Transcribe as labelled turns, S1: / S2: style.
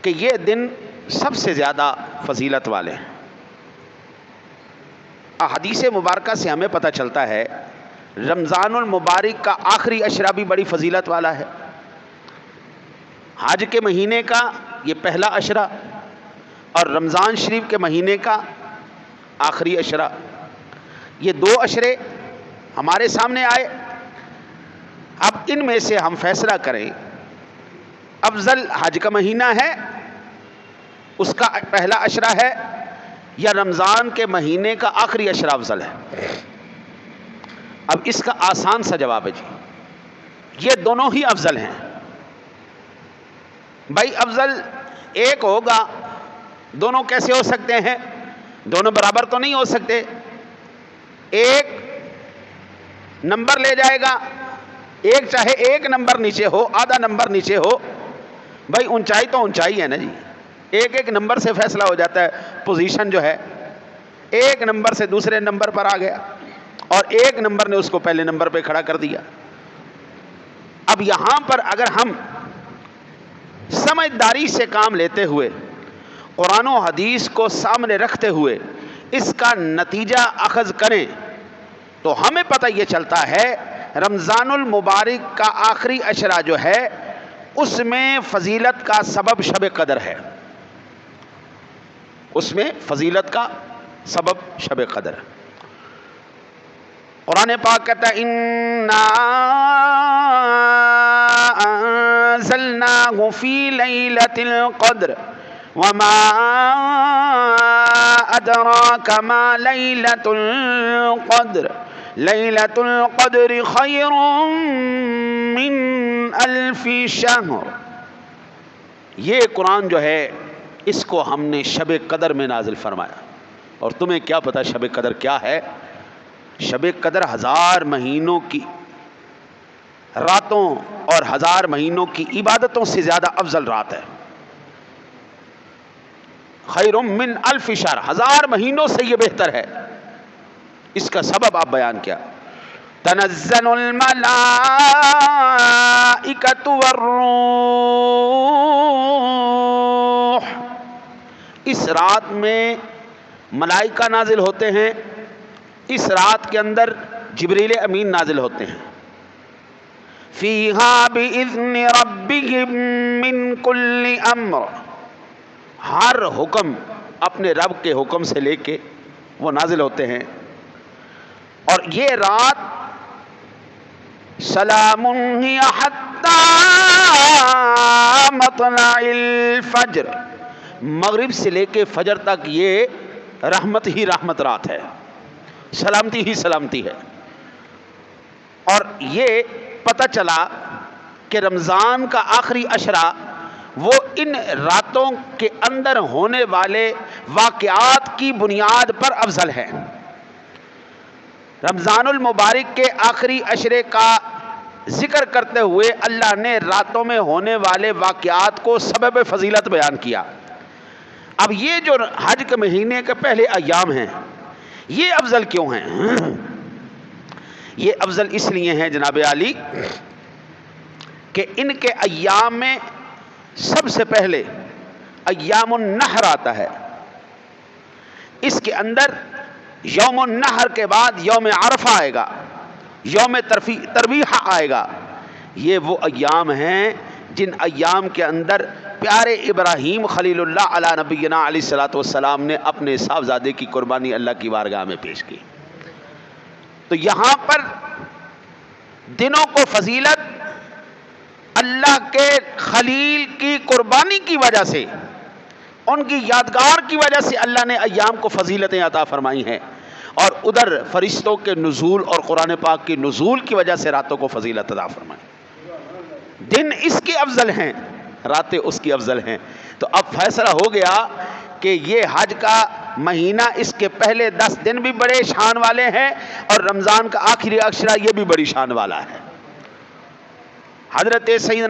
S1: کہ یہ دن سب سے زیادہ فضیلت والے ہیں۔ احادیث مبارکہ سے ہمیں پتہ چلتا ہے رمضان المبارک کا آخری عشرہ بھی بڑی فضیلت والا ہے۔ حج کے مہینے کا یہ پہلا عشرہ اور رمضان شریف کے مہینے کا آخری عشرہ، یہ دو عشرے ہمارے سامنے آئے۔ اب ان میں سے ہم فیصلہ کریں، افضل حج کا مہینہ ہے، اس کا پہلا عشرہ ہے، یا رمضان کے مہینے کا آخری عشرہ افضل ہے؟ اب اس کا آسان سا جواب ہے جی، یہ دونوں ہی افضل ہیں۔ بھائی افضل ایک ہوگا، دونوں کیسے ہو سکتے ہیں؟ دونوں برابر تو نہیں ہو سکتے۔ ایک نمبر لے جائے گا، ایک چاہے ایک نمبر نیچے ہو، آدھا نمبر نیچے ہو، بھائی اونچائی تو اونچائی ہے نا جی، ایک ایک نمبر سے فیصلہ ہو جاتا ہے۔ پوزیشن جو ہے ایک نمبر سے دوسرے نمبر پر آ گیا اور ایک نمبر نے اس کو پہلے نمبر پہ کھڑا کر دیا۔ اب یہاں پر اگر ہم سمجھداری سے کام لیتے ہوئے، قرآن و حدیث کو سامنے رکھتے ہوئے اس کا نتیجہ اخذ کریں تو ہمیں پتہ یہ چلتا ہے رمضان المبارک کا آخری عشرہ جو ہے اس میں فضیلت کا سبب شب قدر ہے، اس میں فضیلت کا سبب شب قدر ہے۔ قرآن پاک کہتا ہے اِنَّا انزلناه فی لیلۃ القدر وما ادراک ما لیلۃ القدر لیلۃ القدر خیر من الف شہر۔ یہ قرآن جو ہے اس کو ہم نے شب قدر میں نازل فرمایا، اور تمہیں کیا پتا شب قدر کیا ہے؟ شب قدر 1000 مہینوں کی راتوں اور 1000 مہینوں کی عبادتوں سے زیادہ افضل رات ہے۔ خیر من الف شہر، 1000 مہینوں سے یہ بہتر ہے۔ اس کا سبب آپ بیان کیا؟ تنزل الملائکۃ والروح، اس رات میں ملائکہ نازل ہوتے ہیں، اس رات کے اندر جبریل امین نازل ہوتے ہیں۔ فیہا بإذن ربہم من کل امر، ہر حکم اپنے رب کے حکم سے لے کے وہ نازل ہوتے ہیں۔ اور یہ رات سلام ہی حتی مطلع الفجر، مغرب سے لے کے فجر تک یہ رحمت ہی رحمت رات ہے، سلامتی ہی سلامتی ہے۔ اور یہ پتہ چلا کہ رمضان کا آخری عشرہ وہ ان راتوں کے اندر ہونے والے واقعات کی بنیاد پر افضل ہے۔ رمضان المبارک کے آخری عشرے کا ذکر کرتے ہوئے اللہ نے راتوں میں ہونے والے واقعات کو سبب فضیلت بیان کیا۔ اب یہ جو حج کے مہینے کے پہلے ایام ہیں یہ افضل کیوں ہیں؟ یہ افضل اس لیے ہیں جناب عالی کہ ان کے ایام میں سب سے پہلے ایام النحر آتا ہے، اس کے اندر یوم النحر کے بعد یوم عرفہ آئے گا، یوم ترویح آئے گا۔ یہ وہ ایام ہیں جن ایام کے اندر پیارے ابراہیم خلیل اللہ علی نبینا علیہ الصلوۃ والسلام نے اپنے صاحبزادے کی قربانی اللہ کی بارگاہ میں پیش کی۔ تو یہاں پر دنوں کو فضیلت اللہ کے خلیل کی قربانی کی وجہ سے، ان کی یادگار کی وجہ سے اللہ نے ایام کو فضیلتیں عطا فرمائی ہیں، اور ادھر فرشتوں کے نزول اور قرآن پاک کی نزول کی وجہ سے راتوں کو فضیلت عطا فرمائی۔ دن اس کے افضل ہیں، راتیں اس کی افضل ہیں۔ تو اب فیصلہ ہو گیا کہ یہ حج کا مہینہ اس کے پہلے 10 دن بھی بڑے شان والے ہیں اور رمضان کا آخری عشرہ یہ بھی بڑی شان والا ہے۔ حضرت سیدنا